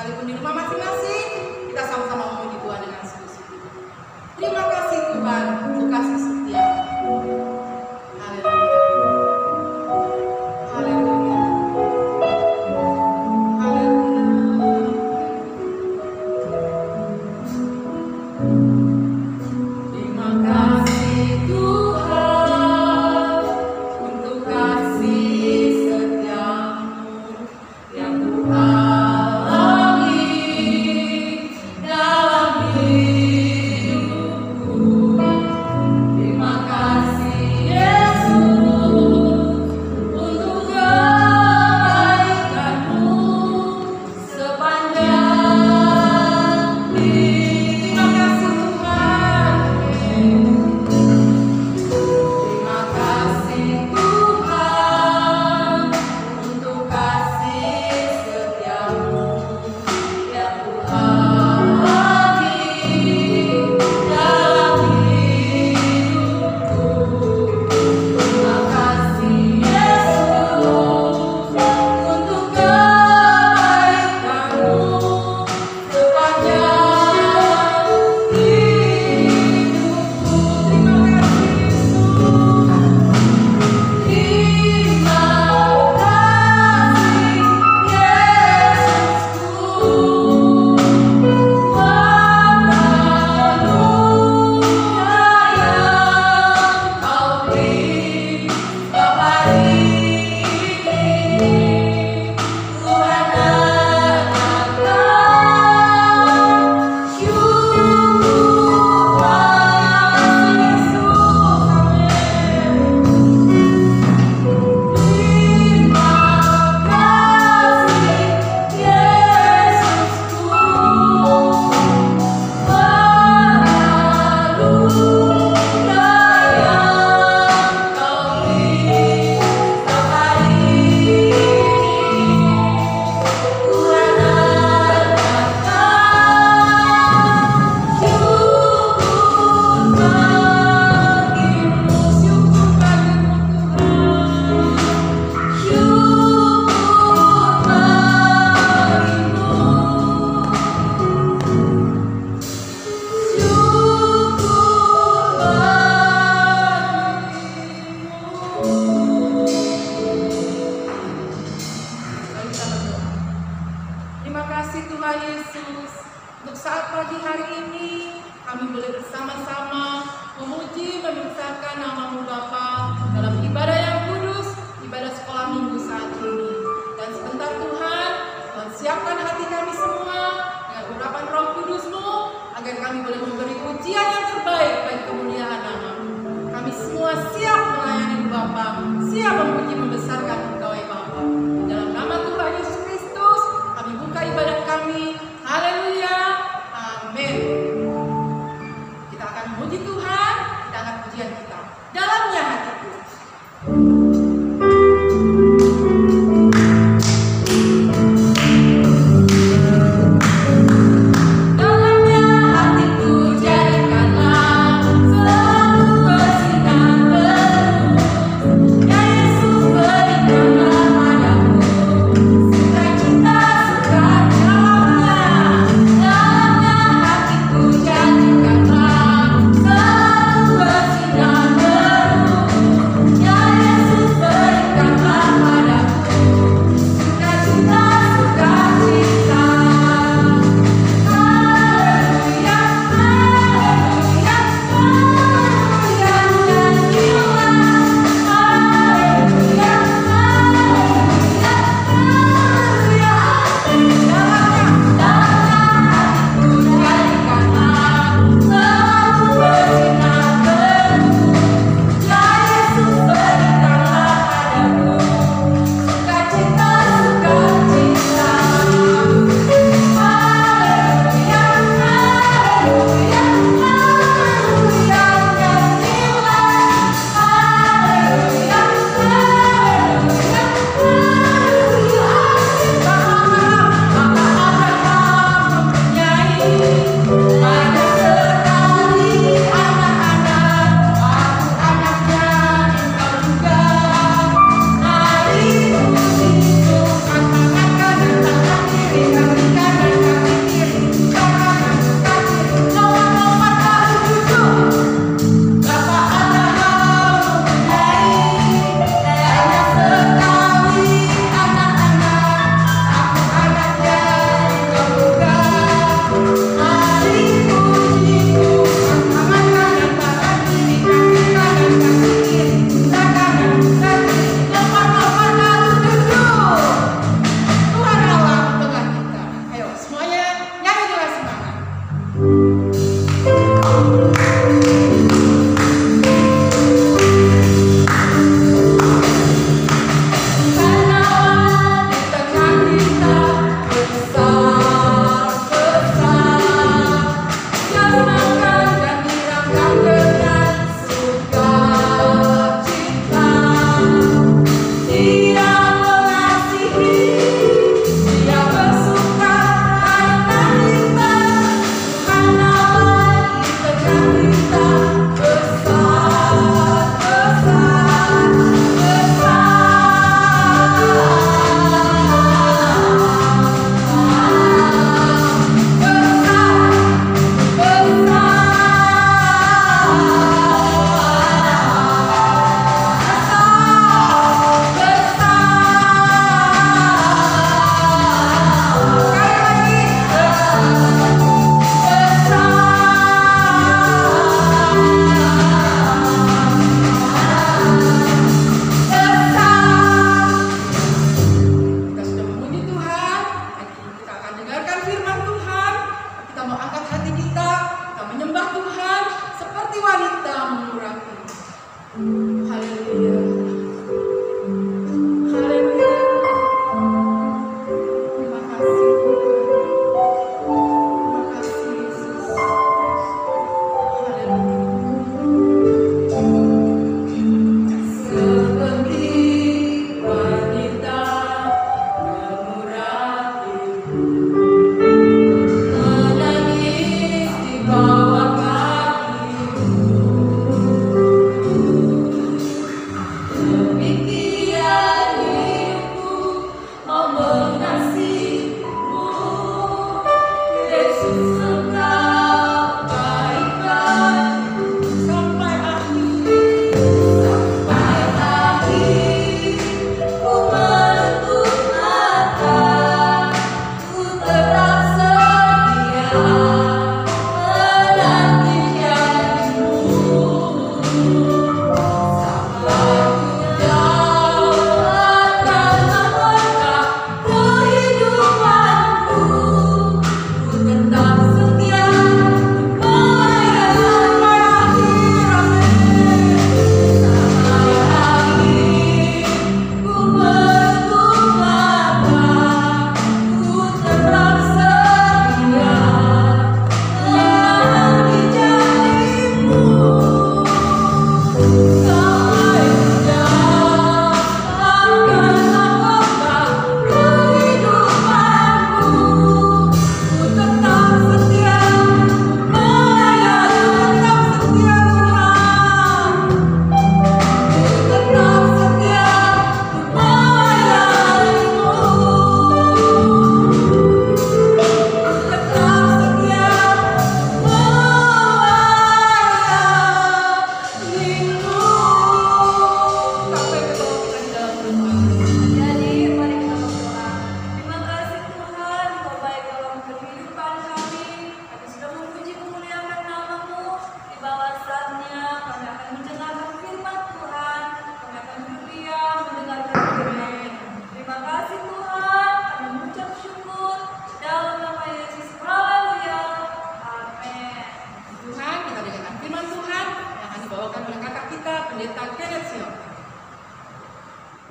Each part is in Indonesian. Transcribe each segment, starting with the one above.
Sekalipun di rumah masing-masing, kita sama-sama memuji Tuhan dengan sungguh-sungguh. Terima kasih Tuhan untuk kasih setia. Haleluya. Haleluya. Terima kasih Tuhan untuk kasih setiamu yang Ku alami dalam hidupku. Terima kasih Yesus untuk kebaikan-Mu sepanjang hidup. Terima kasih Tuhan. Terima kasih Tuhan untuk kasih setiamu yang Ku alami dalam hidupku. Terima kasih Yesus untuk kebaikan-Mu sepanjang hidupku. Terima kasih Yesus. Terima kasih Yesusku. Terima kasih Tuhan Yesus untuk saat pagi hari ini kami boleh bersama-sama memuji membesarkan nama-Mu Bapa dalam ibadah yang kudus, ibadah sekolah minggu saat ini. Dan sebentar Tuhan siapkan hati kami semua dengan urapan Roh Kudus-Mu agar kami boleh memberi pujian yang terbaik bagi kemuliaan nama-Mu. Kami semua siap melayani Bapa, siap memuji membesarkan Engkau ya Bapa. Dalam nama Tuhan Yesus Kristus kami buka ibadah kami. Haleluya. Amin. Kita akan memuji Tuhan, kita akan pujian kita. Dalamnya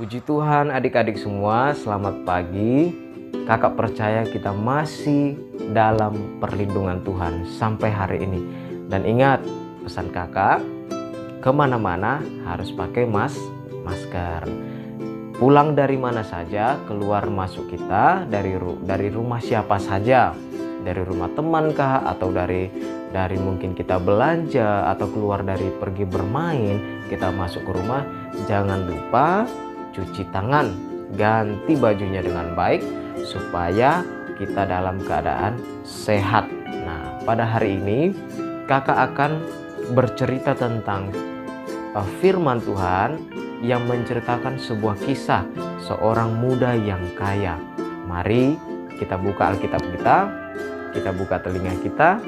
Puji Tuhan adik-adik semua, selamat pagi. Kakak percaya kita masih dalam perlindungan Tuhan sampai hari ini. Dan ingat pesan kakak, kemana-mana harus pakai masker. Pulang dari mana saja, keluar masuk kita, dari rumah siapa saja, dari rumah teman kah, atau dari mungkin kita belanja, atau keluar dari pergi bermain, kita masuk ke rumah, jangan lupa cuci tangan, ganti bajunya dengan baik supaya kita dalam keadaan sehat. Nah, pada hari ini kakak akan bercerita tentang firman Tuhan yang menceritakan sebuah kisah seorang muda yang kaya. Mari kita buka Alkitab kita buka telinga kita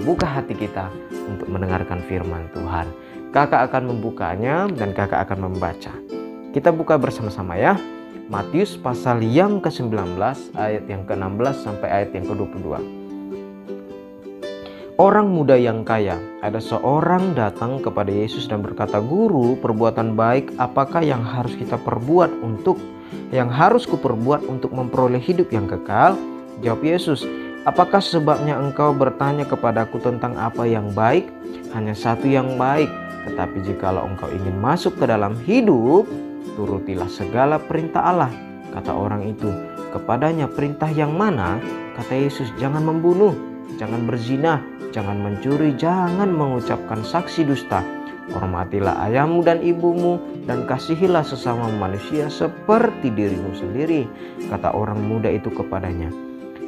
buka hati kita untuk mendengarkan firman Tuhan. Kakak akan membukanya dan kakak akan membaca. Kita buka bersama-sama ya. Matius pasal yang ke-19 ayat yang ke-16 sampai ayat yang ke-22. Orang muda yang kaya. Ada seorang datang kepada Yesus dan berkata, "Guru, perbuatan baik apakah yang harus kuperbuat untuk memperoleh hidup yang kekal?" Jawab Yesus, "Apakah sebabnya engkau bertanya kepadaku tentang apa yang baik? Hanya satu yang baik. Tetapi jikalau engkau ingin masuk ke dalam hidup, turutilah segala perintah Allah." Kata orang itu kepadanya, "Perintah yang mana?" Kata Yesus, "Jangan membunuh, jangan berzina, jangan mencuri, jangan mengucapkan saksi dusta. Hormatilah ayahmu dan ibumu, dan kasihilah sesama manusia seperti dirimu sendiri." Kata orang muda itu kepadanya,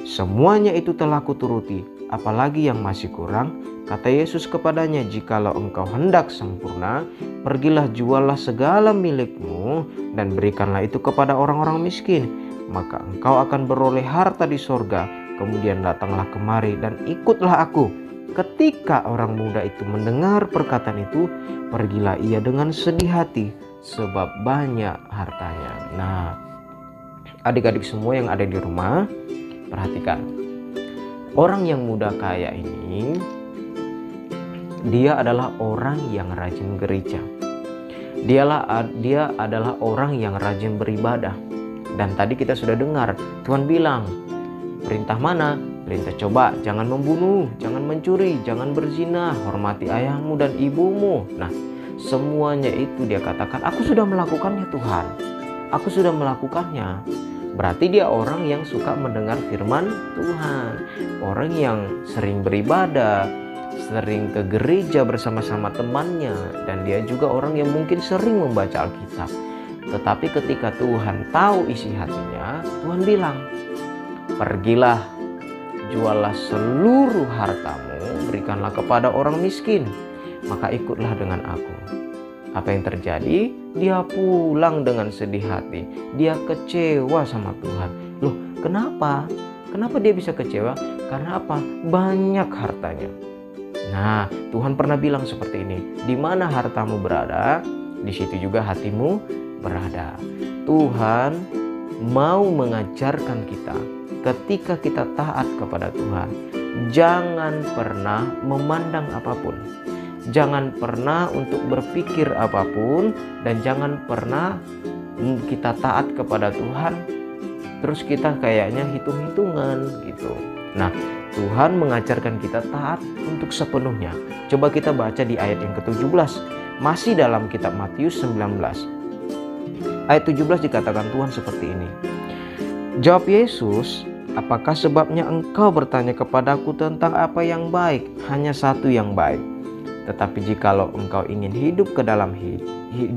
"Semuanya itu telah kuturuti, apalagi yang masih kurang?" Kata Yesus kepadanya, "Jikalau engkau hendak sempurna, pergilah juallah segala milikmu dan berikanlah itu kepada orang-orang miskin, maka engkau akan beroleh harta di sorga. Kemudian datanglah kemari dan ikutlah aku." Ketika orang muda itu mendengar perkataan itu, pergilah ia dengan sedih hati sebab banyak hartanya. Nah, adik-adik semua yang ada di rumah, perhatikan. Orang yang muda kaya ini, dia adalah orang yang rajin gereja. Dia adalah orang yang rajin beribadah. Dan tadi kita sudah dengar, Tuhan bilang, perintah mana? Perintah coba, jangan membunuh, jangan mencuri, jangan berzina, hormati ayahmu dan ibumu. Nah, semuanya itu dia katakan, aku sudah melakukannya Tuhan. Aku sudah melakukannya. Berarti dia orang yang suka mendengar firman Tuhan. Orang yang sering beribadah, sering ke gereja bersama-sama temannya, dan dia juga orang yang mungkin sering membaca Alkitab. Tetapi ketika Tuhan tahu isi hatinya, Tuhan bilang, "Pergilah, juallah seluruh hartamu, berikanlah kepada orang miskin, maka ikutlah dengan aku." Apa yang terjadi? Dia pulang dengan sedih hati. Dia kecewa sama Tuhan. Loh, kenapa? Kenapa dia bisa kecewa? Karena apa? Banyak hartanya. Nah, Tuhan pernah bilang seperti ini, di mana hartamu berada, di situ juga hatimu berada. Tuhan mau mengajarkan kita ketika kita taat kepada Tuhan, jangan pernah memandang apapun, jangan pernah untuk berpikir apapun, dan jangan pernah kita taat kepada Tuhan terus kita kayaknya hitung-hitungan gitu. Nah, Tuhan mengajarkan kita taat untuk sepenuhnya. Coba kita baca di ayat yang ke-17, masih dalam kitab Matius 19. Ayat 17 dikatakan Tuhan seperti ini. Jawab Yesus, "Apakah sebabnya engkau bertanya kepadaku tentang apa yang baik? Hanya satu yang baik. Tetapi jikalau engkau ingin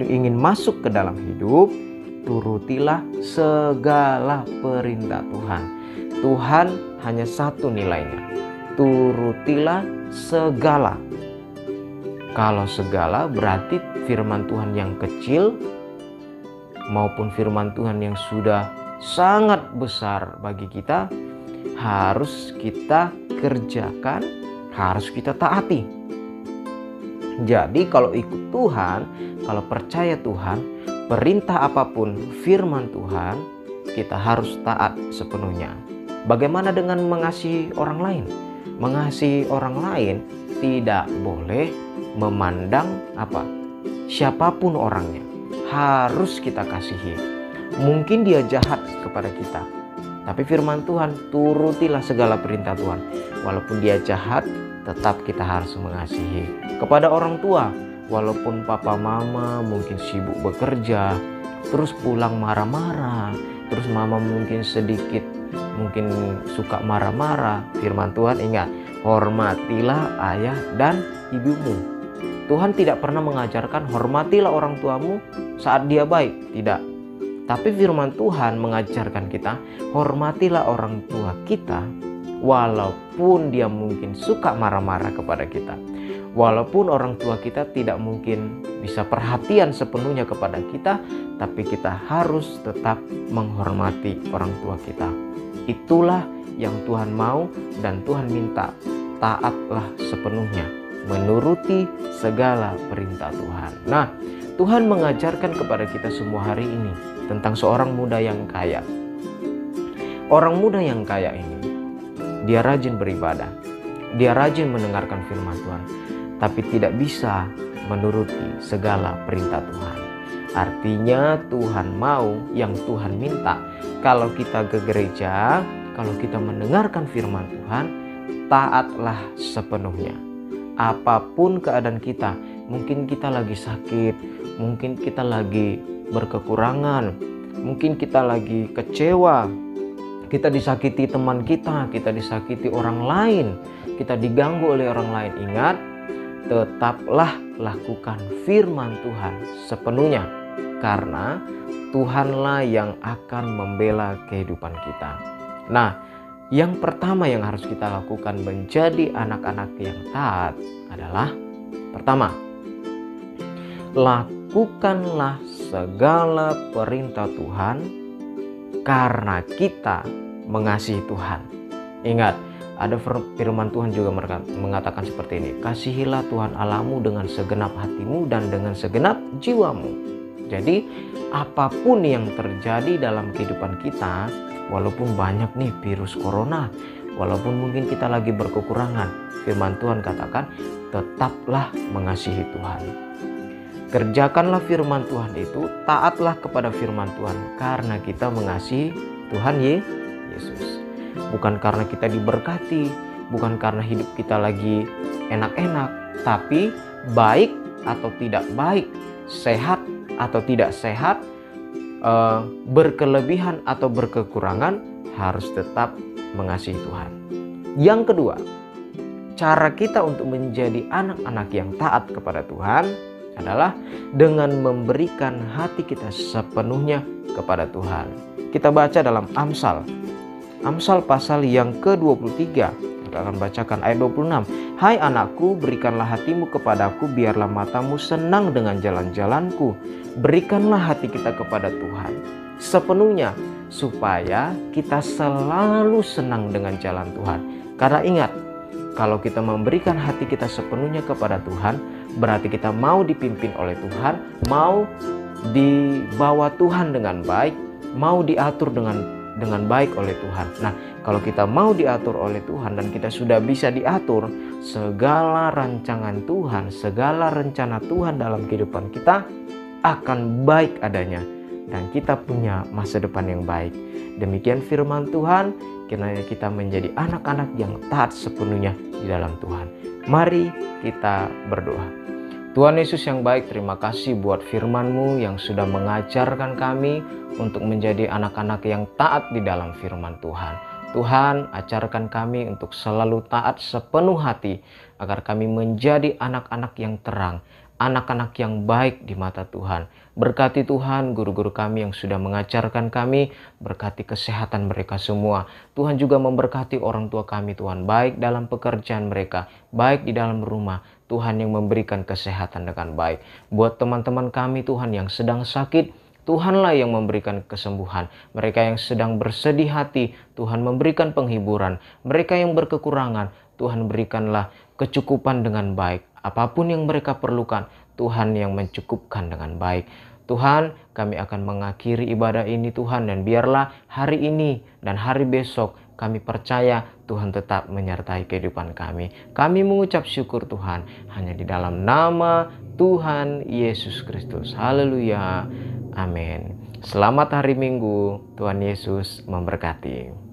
ingin masuk ke dalam hidup, turutilah segala perintah Tuhan." Tuhan hanya satu nilainya, turutilah segala. Kalau segala berarti firman Tuhan yang kecil maupun firman Tuhan yang sudah sangat besar bagi kita, harus kita kerjakan, harus kita taati. Jadi kalau ikut Tuhan, kalau percaya Tuhan, perintah apapun firman Tuhan, kita harus taat sepenuhnya. Bagaimana dengan mengasihi orang lain? Mengasihi orang lain tidak boleh memandang siapapun orangnya. harus kita kasihi. Mungkin dia jahat kepada kita, tapi firman Tuhan, turutilah segala perintah Tuhan. Walaupun dia jahat, tetap kita harus mengasihi. Kepada orang tua, walaupun papa mama mungkin sibuk bekerja, terus pulang marah-marah, terus mama mungkin suka marah-marah, firman Tuhan ingat, hormatilah ayah dan ibumu. Tuhan tidak pernah mengajarkan hormatilah orang tuamu saat dia baik, tidak. Tapi firman Tuhan mengajarkan kita, hormatilah orang tua kita walaupun dia mungkin suka marah-marah kepada kita. Walaupun orang tua kita tidak mungkin bisa perhatian sepenuhnya kepada kita, tapi kita harus tetap menghormati orang tua kita. Itulah yang Tuhan mau dan Tuhan minta. Taatlah sepenuhnya, menuruti segala perintah Tuhan. Nah, Tuhan mengajarkan kepada kita semua hari ini tentang seorang muda yang kaya. Orang muda yang kaya ini, dia rajin beribadah, dia rajin mendengarkan firman Tuhan, tapi tidak bisa menuruti segala perintah Tuhan. Artinya Tuhan mau yang Tuhan minta. Kalau kita ke gereja, kalau kita mendengarkan firman Tuhan, taatlah sepenuhnya. Apapun keadaan kita, mungkin kita lagi sakit, mungkin kita lagi berkekurangan, mungkin kita lagi kecewa, kita disakiti teman kita disakiti orang lain, kita diganggu oleh orang lain. Ingat, tetaplah lakukan firman Tuhan sepenuhnya, karena Tuhanlah yang akan membela kehidupan kita. Nah, yang pertama yang harus kita lakukan menjadi anak-anak yang taat adalah, pertama, lakukanlah segala perintah Tuhan karena kita mengasihi Tuhan. Ingat, ada firman Tuhan juga mengatakan seperti ini, kasihilah Tuhan Allahmu dengan segenap hatimu dan dengan segenap jiwamu. Jadi apapun yang terjadi dalam kehidupan kita, walaupun banyak nih virus corona, walaupun mungkin kita lagi berkekurangan, firman Tuhan katakan tetaplah mengasihi Tuhan. Kerjakanlah firman Tuhan itu, taatlah kepada firman Tuhan karena kita mengasihi Tuhan Yesus. Bukan karena kita diberkati, bukan karena hidup kita lagi enak-enak, tapi baik atau tidak baik, sehat atau tidak sehat, berkelebihan atau berkekurangan, harus tetap mengasihi Tuhan. Yang kedua, cara kita untuk menjadi anak-anak yang taat kepada Tuhan adalah dengan memberikan hati kita sepenuhnya kepada Tuhan. Kita baca dalam Amsal pasal yang ke-23. Kita akan bacakan ayat 26. Hai anakku, berikanlah hatimu kepadaku, biarlah matamu senang dengan jalan-jalanku. Berikanlah hati kita kepada Tuhan sepenuhnya, supaya kita selalu senang dengan jalan Tuhan. Karena ingat, kalau kita memberikan hati kita sepenuhnya kepada Tuhan, berarti kita mau dipimpin oleh Tuhan, mau dibawa Tuhan dengan baik, mau diatur dengan baik oleh Tuhan. Nah, kalau kita mau diatur oleh Tuhan dan kita sudah bisa diatur, segala rancangan Tuhan, segala rencana Tuhan dalam kehidupan kita akan baik adanya, dan kita punya masa depan yang baik. Demikian firman Tuhan, kiranya kita menjadi anak-anak yang taat sepenuhnya di dalam Tuhan. Mari kita berdoa. Tuhan Yesus yang baik, terima kasih buat firman-Mu yang sudah mengajarkan kami untuk menjadi anak-anak yang taat di dalam firman Tuhan. Tuhan, ajarkan kami untuk selalu taat sepenuh hati, agar kami menjadi anak-anak yang terang, anak-anak yang baik di mata Tuhan. Berkati Tuhan guru-guru kami yang sudah mengajarkan kami, berkati kesehatan mereka semua. Tuhan juga memberkati orang tua kami Tuhan, baik dalam pekerjaan mereka, baik di dalam rumah. Tuhan yang memberikan kesehatan dengan baik. Buat teman-teman kami Tuhan yang sedang sakit, Tuhanlah yang memberikan kesembuhan. Mereka yang sedang bersedih hati, Tuhan memberikan penghiburan. Mereka yang berkekurangan, Tuhan berikanlah kecukupan dengan baik. Apapun yang mereka perlukan, Tuhan yang mencukupkan dengan baik. Tuhan, kami akan mengakhiri ibadah ini Tuhan, dan biarlah hari ini dan hari besok kami percaya Tuhan tetap menyertai kehidupan kami. Kami mengucap syukur Tuhan hanya di dalam nama Tuhan Yesus Kristus. Haleluya. Amin. Selamat hari Minggu. Tuhan Yesus memberkati.